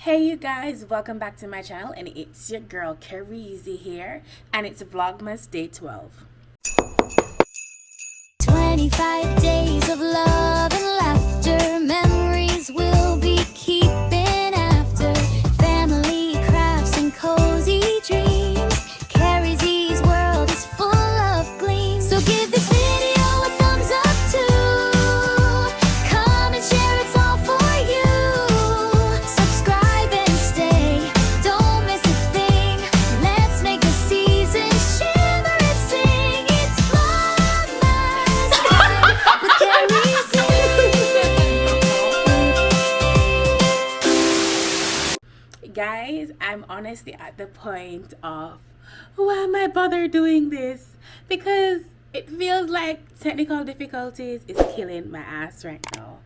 Hey you guys, welcome back to my channel, and it's your girl Keri here, and it's Vlogmas Day 12. 25 days of love and laughter, memories we'll be keeping after, family crafts and cozy dreams. Keri's world is full of gleams, so give this video a thumbs up too. Come and share, it's all for you. Subscribe and stay, don't miss a thing. Let's make the season shimmer and sing. It's Vlogmas with Keri Z. Guys, I'm honestly at the point of why am I bothered doing this? Because it feels like technical difficulties is killing my ass right now.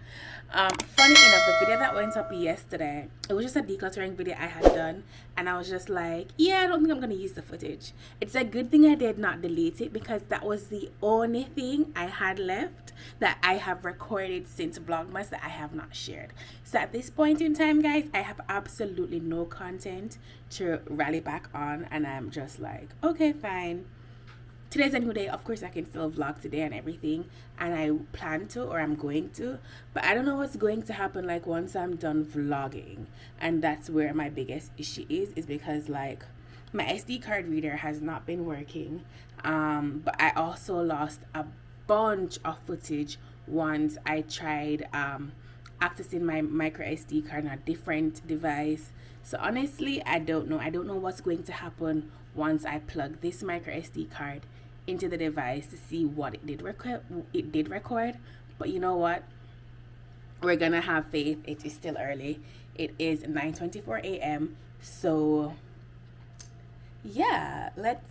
Funny enough, the video that went up yesterday, it was just a decluttering video I had done, and I was just like, yeah, I don't think I'm gonna use the footage. It's a good thing I did not delete it, because that was the only thing I had left that I have recorded since Vlogmas that I have not shared. So at this point in time, guys, I have absolutely no content to rally back on, and I'm just like, okay, fine. Today's a new day. Of course I can still vlog today and everything, and I plan to, or I'm going to, but I don't know what's going to happen like once I'm done vlogging. And that's where my biggest issue is because like my SD card reader has not been working, but I also lost a bunch of footage once I tried accessing my micro SD card on a different device. So honestly, I don't know what's going to happen once I plug this micro SD card into the device to see what it did record. But you know what, we're gonna have faith. It is still early. It is 9:24 a.m. so yeah, let's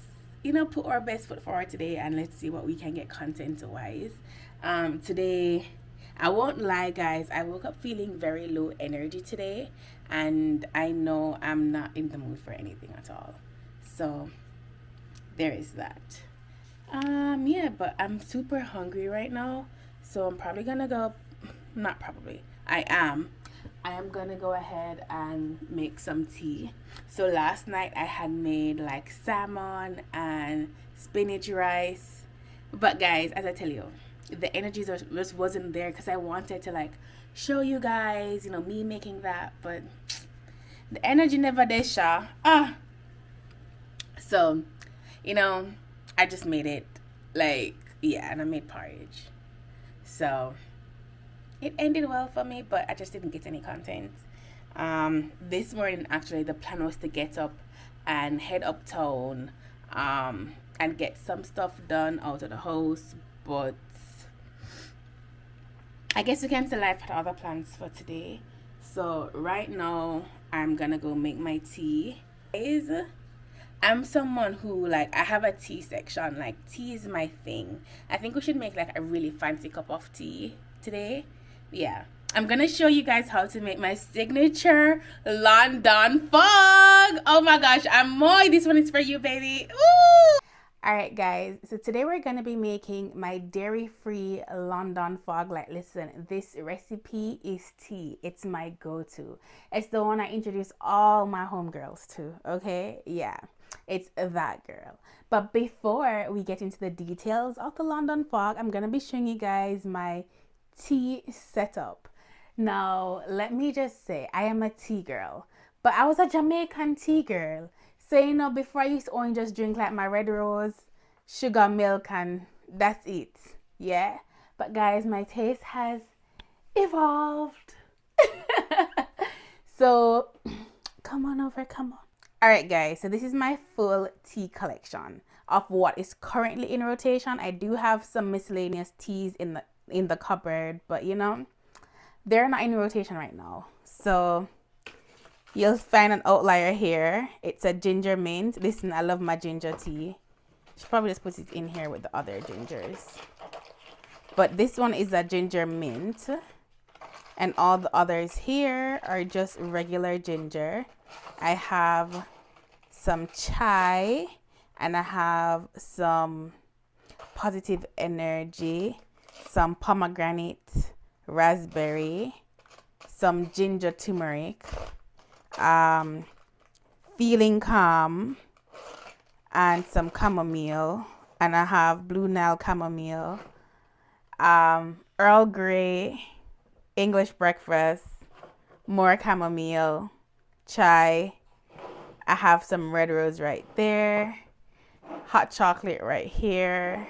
put our best foot forward today, and let's see what we can get content wise. Today, I won't lie guys, I woke up feeling very low energy today, and I know I'm not in the mood for anything at all. So there is that. Yeah, but I'm super hungry right now, so I'm probably gonna go, not probably, I am gonna go ahead and make some tea. So last night I had made like salmon and spinach rice, but guys, as I tell you, the energy just wasn't there, because I wanted to like show you guys, me making that, but the energy never did show. So I just made it, like, yeah, and I made porridge. So it ended well for me, but I just didn't get any content. This morning, actually, the plan was to get up and head uptown and get some stuff done out of the house, but I guess we can still have other plans for today. So right now, I'm gonna go make my tea. I'm someone who, like, I have a tea section. Like, tea is my thing. I think we should make like a really fancy cup of tea today. Yeah, I'm gonna show you guys how to make my signature London fog. Oh my gosh, Amoy, this one is for you, baby. Ooh! All right guys, so today we're gonna be making my dairy-free London fog. Like, listen, this recipe is tea. It's my go-to. It's the one I introduce all my homegirls to. Okay, yeah, it's that girl. But before we get into the details of the London fog, I'm gonna be showing you guys my tea setup. Now let me just say, I am a tea girl, but I was a Jamaican tea girl. So before I used to only just drink like my red rose, sugar, milk, and that's it. Yeah, but guys, my taste has evolved. So come on over, come on. All right guys, so this is my full tea collection of what is currently in rotation. I do have some miscellaneous teas in the cupboard, but they're not in rotation right now. So you'll find an outlier here. It's a ginger mint. Listen, I love my ginger tea. Should probably just put it in here with the other gingers. But this one is a ginger mint, and all the others here are just regular ginger. I have some chai, and I have some positive energy, some pomegranate, raspberry, some ginger turmeric, Feeling Calm, and some chamomile. And I have Blue Nile chamomile, Earl Grey, English breakfast, more chamomile, chai. I have some red rose right there, hot chocolate right here,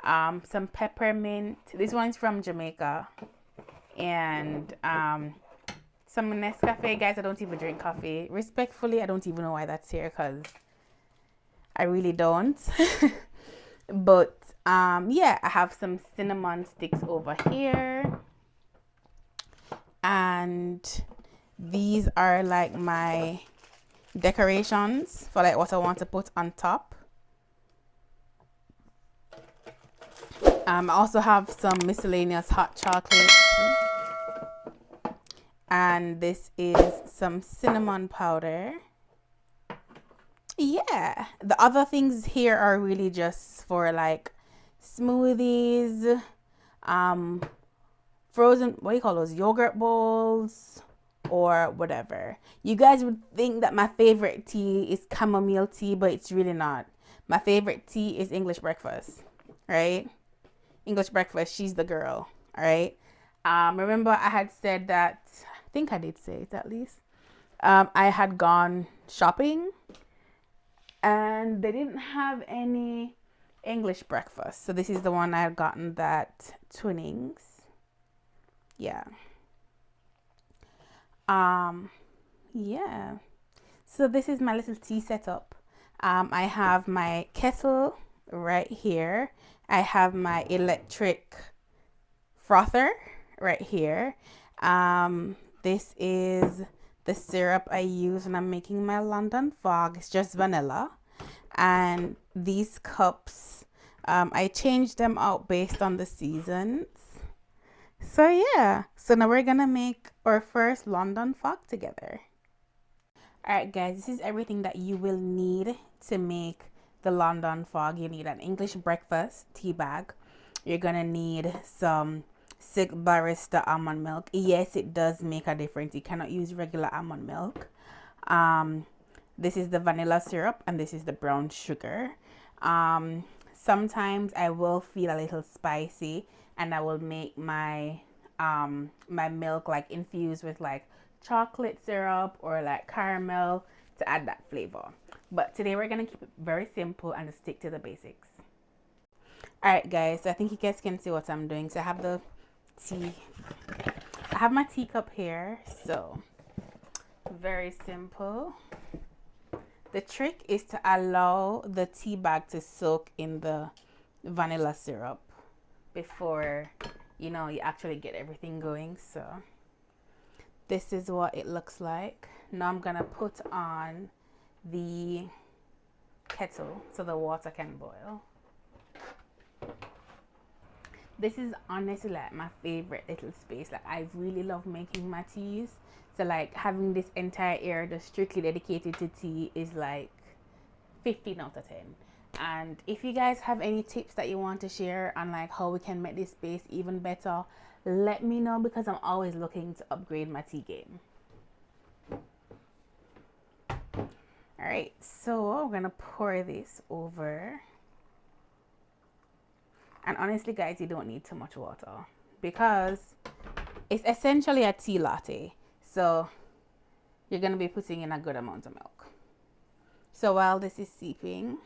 some peppermint. This one's from Jamaica, and some Nescafe. Guys, I don't even drink coffee. Respectfully, I don't even know why that's here, because I really don't. But yeah, I have some cinnamon sticks over here, and these are like my decorations for like what I want to put on top. I also have some miscellaneous hot chocolate, and this is some cinnamon powder. Yeah, the other things here are really just for like smoothies, frozen, what do you call those, yogurt bowls or whatever. You guys would think that my favorite tea is chamomile tea, but it's really not. My favorite tea is English breakfast, right? English breakfast, she's the girl, all right? Remember I had said that, I think I did say it at least, I had gone shopping and they didn't have any English breakfast. So this is the one I had gotten, that Twinnings. Yeah. Yeah. So this is my little tea setup. I have my kettle right here. I have my electric frother right here. This is the syrup I use when I'm making my London Fog. It's just vanilla. And these cups, I change them out based on the seasons. So yeah, so now we're gonna make our first London Fog together. Alright guys, this is everything that you will need to make the London Fog. You need an English breakfast tea bag. You're gonna need some Sick Barista almond milk. Yes, it does make a difference. You cannot use regular almond milk. This is the vanilla syrup, and this is the brown sugar. Sometimes I will feel a little spicy, and I will make my my milk like infused with like chocolate syrup or like caramel to add that flavor. But today we're gonna keep it very simple and stick to the basics. Alright guys, so I think you guys can see what I'm doing. So I have the tea, I have my teacup here. So very simple. The trick is to allow the tea bag to soak in the vanilla syrup before you actually get everything going. So this is what it looks like. Now I'm gonna put on the kettle so the water can boil. This is honestly like my favorite little space. Like I really love making my teas. So like having this entire area just strictly dedicated to tea is like 15 out of 10. And if you guys have any tips that you want to share on like how we can make this space even better, let me know, because I'm always looking to upgrade my tea game. Alright, so we're gonna pour this over. And honestly guys, you don't need too much water because it's essentially a tea latte. So you're gonna be putting in a good amount of milk. So while this is seeping,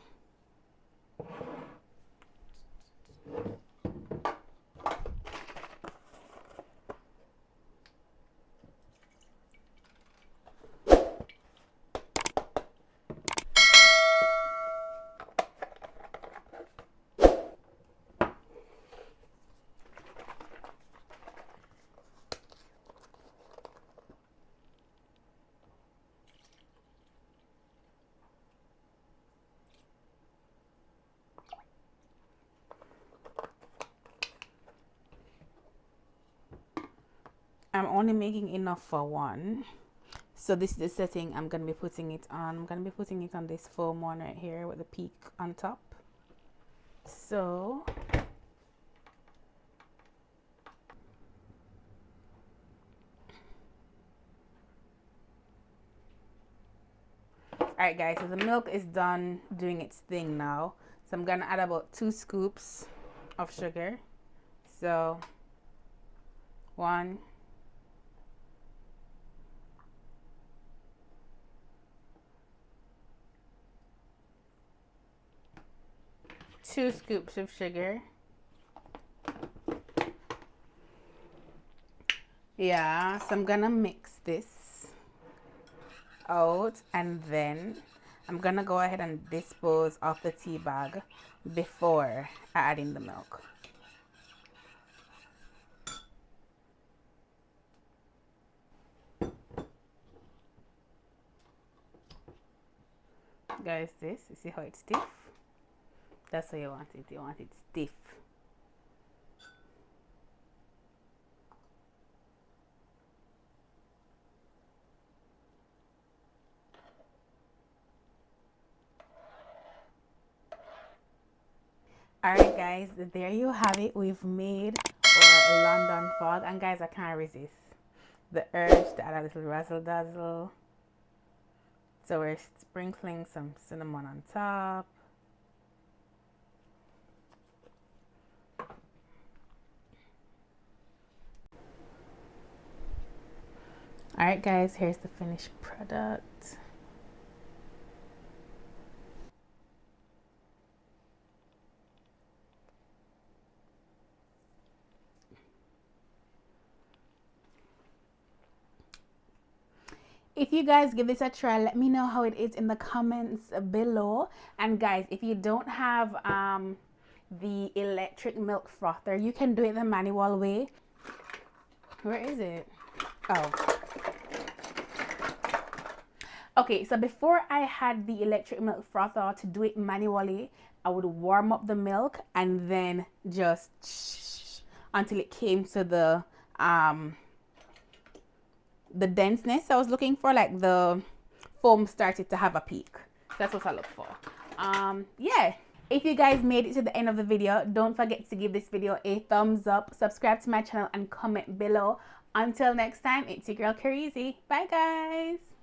I'm only making enough for one. So this is the setting I'm going to be putting it on. I'm going to be putting it on this foam one right here with the peak on top. So Alright guys, so the milk is done doing its thing now. So I'm gonna add about 2 scoops of sugar. So 1, 2 scoops of sugar. Yeah, so I'm gonna mix this out, and then I'm gonna go ahead and dispose of the tea bag before adding the milk. Guys, this, you see how it's stiff? That's how you want it. You want it stiff. Alright guys, there you have it. We've made our London fog, and guys, I can't resist the urge to add a little razzle dazzle. So we're sprinkling some cinnamon on top. Alright guys, here's the finished product. If you guys give this a try, let me know how it is in the comments below. And guys, if you don't have the electric milk frother, you can do it the manual way. Where is it? Oh. Okay, so before I had the electric milk frother to do it manually, I would warm up the milk and then just until it came to the denseness I was looking for, like the foam started to have a peak. That's what I look for. Yeah, if you guys made it to the end of the video, don't forget to give this video a thumbs up, subscribe to my channel, and comment below. Until next time, it's your girl Keri. Bye guys.